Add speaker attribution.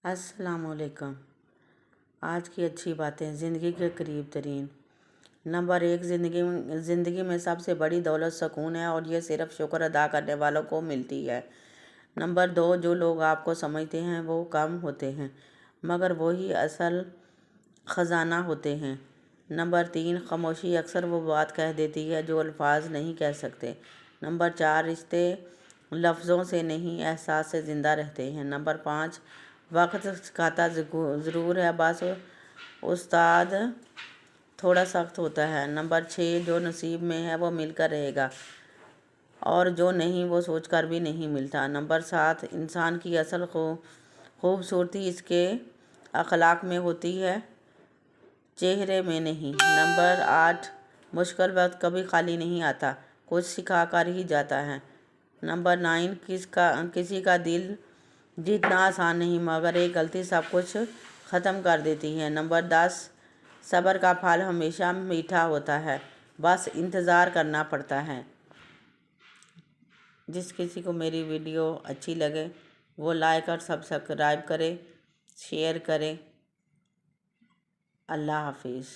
Speaker 1: السلام علیکم۔ آج کی اچھی باتیں زندگی کے قریب ترین۔ نمبر 1، زندگی میں سب سے بڑی دولت سکون ہے، اور یہ صرف شکر ادا کرنے والوں کو ملتی ہے۔ نمبر 2، جو لوگ آپ کو سمجھتے ہیں وہ کم ہوتے ہیں، مگر وہی اصل خزانہ ہوتے ہیں۔ نمبر 3، خاموشی اکثر وہ بات کہہ دیتی ہے جو الفاظ نہیں کہہ سکتے۔ نمبر 4، رشتے لفظوں سے نہیں احساس سے زندہ رہتے ہیں۔ نمبر 5، وقت سکھاتا ضرور ہے، بس استاد تھوڑا سخت ہوتا ہے۔ نمبر 6، جو نصیب میں ہے وہ مل کر رہے گا، اور جو نہیں وہ سوچ کر بھی نہیں ملتا۔ نمبر 7، انسان کی اصل خوبصورتی اس کے اخلاق میں ہوتی ہے، چہرے میں نہیں۔ نمبر 8، مشکل وقت کبھی خالی نہیں آتا، کچھ سکھا کر ہی جاتا ہے۔ نمبر 9، کسی کا دل جیتنا آسان نہیں، مگر ایک غلطی سب کچھ ختم کر دیتی ہے۔ نمبر 10، صبر کا پھل ہمیشہ میٹھا ہوتا ہے، بس انتظار کرنا پڑتا ہے۔ جس کسی کو میری ویڈیو اچھی لگے وہ لائک اور سبسکرائب کرے، شیئر کرے۔ اللہ حافظ۔